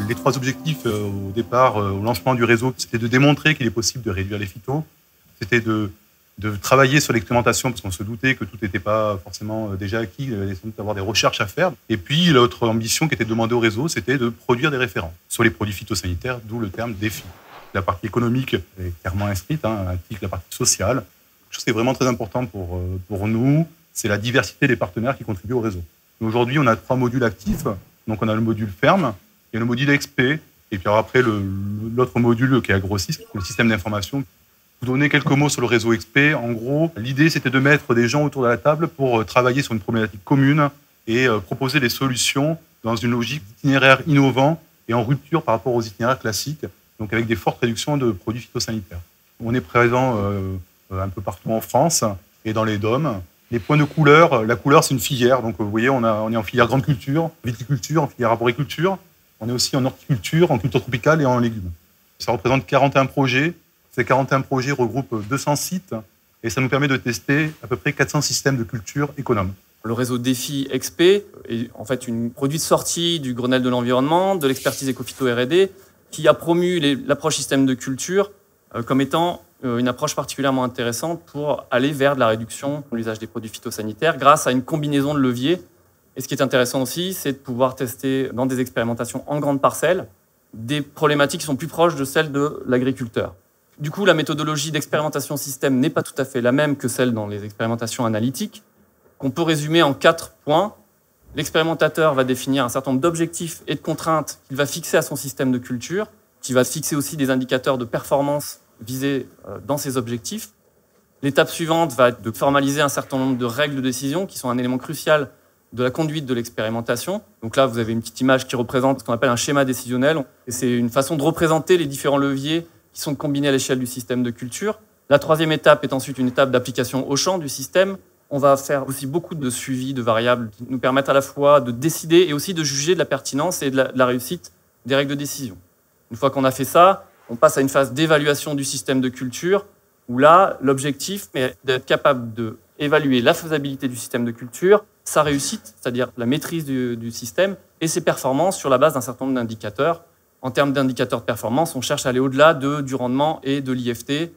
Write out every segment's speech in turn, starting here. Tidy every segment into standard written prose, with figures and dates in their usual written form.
Les trois objectifs au départ, au lancement du réseau, c'était de démontrer qu'il est possible de réduire les phytos. C'était de travailler sur l'expérimentation, parce qu'on se doutait que tout n'était pas forcément déjà acquis, il y avait sans doute avoir des recherches à faire. Et puis l'autre ambition qui était demandée au réseau, c'était de produire des référents sur les produits phytosanitaires, d'où le terme défi. La partie économique est clairement inscrite, ainsi que la partie sociale. Quelque chose qui est vraiment très important pour nous, c'est la diversité des partenaires qui contribuent au réseau. Aujourd'hui, on a 3 modules actifs. Donc on a le module ferme, il y a le module XP, et puis alors après l'autre module qui est AgroSys, le système d'information. Vous donner quelques mots sur le réseau XP. En gros, l'idée c'était de mettre des gens autour de la table pour travailler sur une problématique commune et proposer des solutions dans une logique d'itinéraire innovant et en rupture par rapport aux itinéraires classiques, donc avec des fortes réductions de produits phytosanitaires. On est présent un peu partout en France et dans les DOM. Les points de couleur, la couleur c'est une filière, donc vous voyez on est en filière grande culture, viticulture, en filière arboriculture. On est aussi en horticulture, en culture tropicale et en légumes. Ça représente 41 projets. Ces 41 projets regroupent 200 sites et ça nous permet de tester à peu près 400 systèmes de culture économes. Le réseau Défi XP est en fait une produit de sortie du Grenelle de l'environnement, de l'expertise éco-phyto R&D, qui a promu l'approche système de culture comme étant une approche particulièrement intéressante pour aller vers de la réduction de l'usage des produits phytosanitaires grâce à une combinaison de leviers. Et ce qui est intéressant aussi, c'est de pouvoir tester dans des expérimentations en grande parcelle des problématiques qui sont plus proches de celles de l'agriculteur. Du coup, la méthodologie d'expérimentation système n'est pas tout à fait la même que celle dans les expérimentations analytiques, qu'on peut résumer en 4 points. L'expérimentateur va définir un certain nombre d'objectifs et de contraintes qu'il va fixer à son système de culture, qui va fixer aussi des indicateurs de performance visés dans ces objectifs. L'étape suivante va être de formaliser un certain nombre de règles de décision qui sont un élément crucial de la conduite de l'expérimentation. Donc là, vous avez une petite image qui représente ce qu'on appelle un schéma décisionnel. Et c'est une façon de représenter les différents leviers qui sont combinés à l'échelle du système de culture. La troisième étape est ensuite une étape d'application au champ du système. On va faire aussi beaucoup de suivi de variables qui nous permettent à la fois de décider et aussi de juger de la pertinence et de la réussite des règles de décision. Une fois qu'on a fait ça, on passe à une phase d'évaluation du système de culture où là, l'objectif est d'être capable d'évaluer la faisabilité du système de culture, sa réussite, c'est-à-dire la maîtrise du système, et ses performances sur la base d'un certain nombre d'indicateurs. En termes d'indicateurs de performance, on cherche à aller au-delà du rendement et de l'IFT.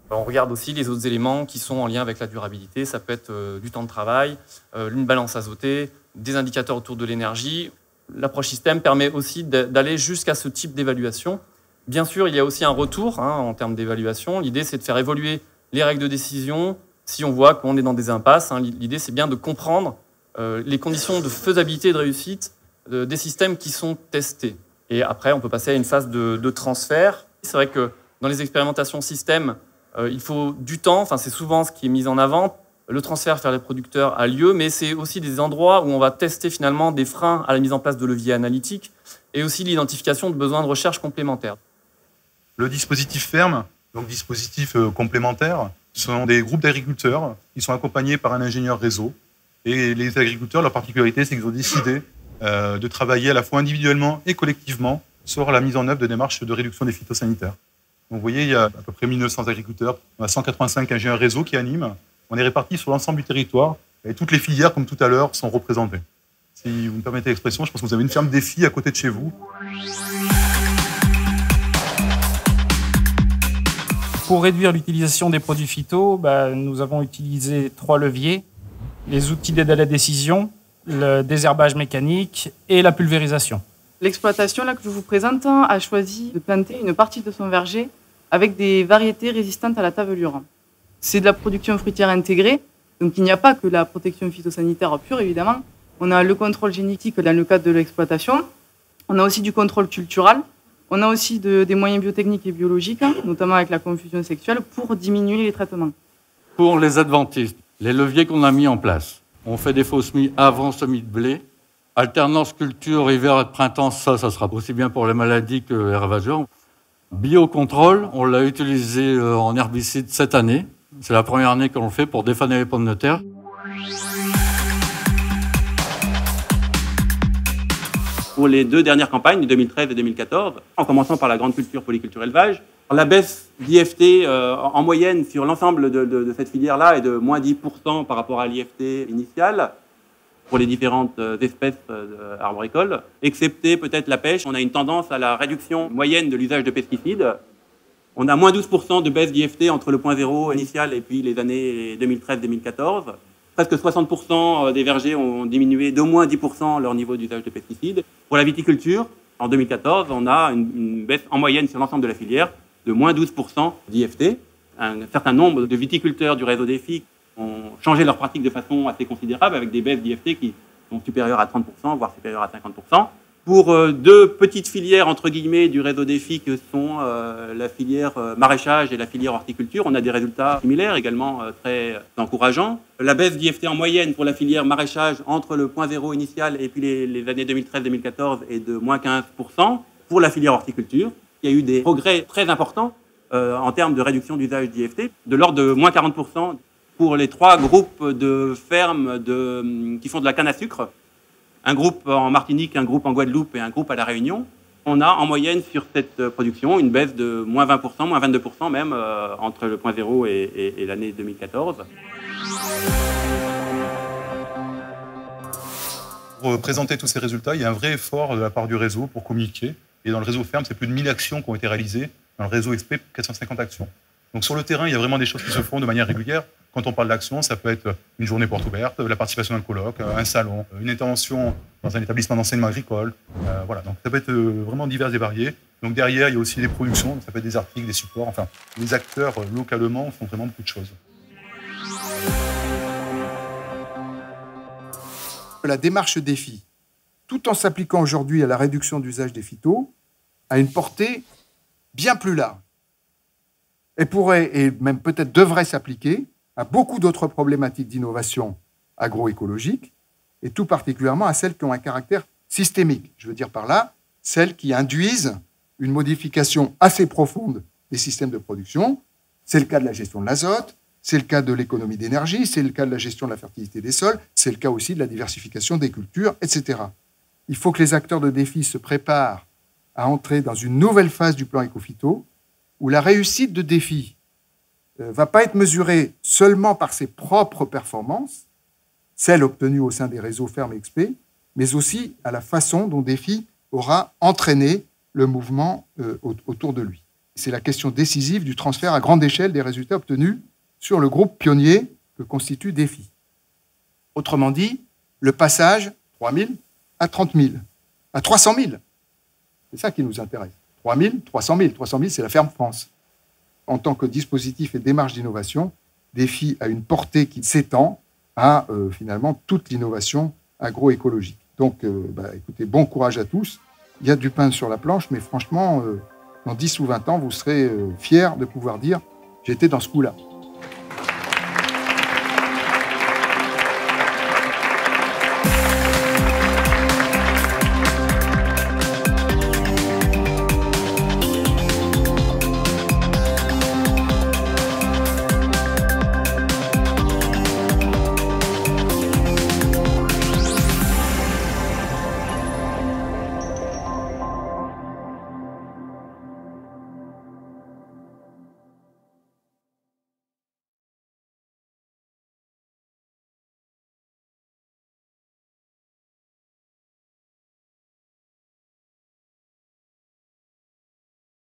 On regarde aussi les autres éléments qui sont en lien avec la durabilité. Ça peut être du temps de travail, une balance azotée, des indicateurs autour de l'énergie. L'approche système permet aussi d'aller jusqu'à ce type d'évaluation. Bien sûr, il y a aussi un retour en termes d'évaluation. L'idée, c'est de faire évoluer les règles de décision si on voit qu'on est dans des impasses. L'idée, c'est bien de comprendre les conditions de faisabilité et de réussite des systèmes qui sont testés. Et après, on peut passer à une phase de transfert. C'est vrai que dans les expérimentations système, il faut du temps. Enfin, c'est souvent ce qui est mis en avant. Le transfert vers les producteurs a lieu, mais c'est aussi des endroits où on va tester finalement des freins à la mise en place de leviers analytiques et aussi l'identification de besoins de recherche complémentaires. Le dispositif ferme, donc dispositif complémentaire, ce sont des groupes d'agriculteurs qui sont accompagnés par un ingénieur réseau. Et les agriculteurs, leur particularité, c'est qu'ils ont décidé de travailler à la fois individuellement et collectivement sur la mise en œuvre de démarches de réduction des phytosanitaires. Donc vous voyez, il y a à peu près 1900 agriculteurs, on a 185 ingénieurs réseau qui animent. On est répartis sur l'ensemble du territoire et toutes les filières, comme tout à l'heure, sont représentées. Si vous me permettez l'expression, je pense que vous avez une ferme défi à côté de chez vous. Pour réduire l'utilisation des produits phyto, nous avons utilisé 3 leviers. Les outils d'aide à la décision, le désherbage mécanique et la pulvérisation. L'exploitation là, que je vous présente a choisi de planter une partie de son verger avec des variétés résistantes à la tavelure. C'est de la production fruitière intégrée, donc il n'y a pas que la protection phytosanitaire pure, évidemment. On a le contrôle génétique dans le cadre de l'exploitation. On a aussi du contrôle cultural. On a aussi des moyens biotechniques et biologiques, notamment avec la confusion sexuelle, pour diminuer les traitements. Pour les adventistes, les leviers qu'on a mis en place. On fait des faux semis avant semis de blé. Alternance culture hiver et printemps, ça sera aussi bien pour les maladies que les ravageurs. Biocontrôle, on l'a utilisé en herbicide cette année. C'est la première année qu'on le fait pour défaner les pommes de terre. Pour les 2 dernières campagnes, 2013 et 2014, en commençant par la grande culture, polyculture, élevage, la baisse d'IFT en moyenne sur l'ensemble de cette filière-là est de moins 10% par rapport à l'IFT initial pour les différentes espèces arboricoles, excepté peut-être la pêche. On a une tendance à la réduction moyenne de l'usage de pesticides. On a moins 12% de baisse d'IFT entre le point zéro initial et puis les années 2013-2014. Presque 60% des vergers ont diminué d'au moins 10% leur niveau d'usage de pesticides. Pour la viticulture, en 2014, on a une baisse en moyenne sur l'ensemble de la filière de moins 12% d'IFT. Un certain nombre de viticulteurs du réseau Défi ont changé leurs pratiques de façon assez considérable avec des baisses d'IFT qui sont supérieures à 30%, voire supérieures à 50%. Pour 2 petites filières, entre guillemets, du réseau Défi que sont la filière maraîchage et la filière horticulture, on a des résultats similaires, également très encourageants. La baisse d'IFT en moyenne pour la filière maraîchage entre le point zéro initial et puis les années 2013-2014 est de moins 15%. Pour la filière horticulture, il y a eu des progrès très importants en termes de réduction d'usage d'IFT, de l'ordre de moins 40% pour les 3 groupes de fermes qui font de la canne à sucre. Un groupe en Martinique, un groupe en Guadeloupe et un groupe à La Réunion. On a en moyenne sur cette production une baisse de moins 20%, moins 22% même, entre le point zéro et l'année 2014. Pour présenter tous ces résultats, il y a un vrai effort de la part du réseau pour communiquer. Et dans le réseau ferme, c'est plus de 1000 actions qui ont été réalisées. Dans le réseau XP, 450 actions. Donc sur le terrain, il y a vraiment des choses qui se font de manière régulière. Quand on parle d'action, ça peut être une journée porte ouverte, la participation à un colloque, un salon, une intervention dans un établissement d'enseignement agricole. Voilà, donc ça peut être vraiment divers et varié. Donc derrière, il y a aussi des productions, ça peut être des articles, des supports. Enfin, les acteurs localement font vraiment beaucoup de choses. La démarche Défi, tout en s'appliquant aujourd'hui à la réduction d'usage des phytos, a une portée bien plus large. Elle pourrait, et même peut-être devrait s'appliquer à beaucoup d'autres problématiques d'innovation agroécologique, et tout particulièrement à celles qui ont un caractère systémique. Je veux dire par là, celles qui induisent une modification assez profonde des systèmes de production. C'est le cas de la gestion de l'azote, c'est le cas de l'économie d'énergie, c'est le cas de la gestion de la fertilité des sols, c'est le cas aussi de la diversification des cultures, etc. Il faut que les acteurs de Défi se préparent à entrer dans une nouvelle phase du plan Ecophyto, où la réussite de Défi ne va pas être mesurée seulement par ses propres performances, celles obtenues au sein des réseaux fermes et XP, mais aussi à la façon dont Défi aura entraîné le mouvement autour de lui. C'est la question décisive du transfert à grande échelle des résultats obtenus sur le groupe pionnier que constitue Défi. Autrement dit, le passage 3 000 à 30 000, à 300 000. C'est ça qui nous intéresse. 3 000, 300 000. 300 000, c'est la ferme France. En tant que dispositif et démarche d'innovation, Défi a une portée qui s'étend à finalement toute l'innovation agroécologique. Donc, écoutez, bon courage à tous. Il y a du pain sur la planche, mais franchement, dans 10 ou 20 ans, vous serez fiers de pouvoir dire « j'étais dans ce coup-là ».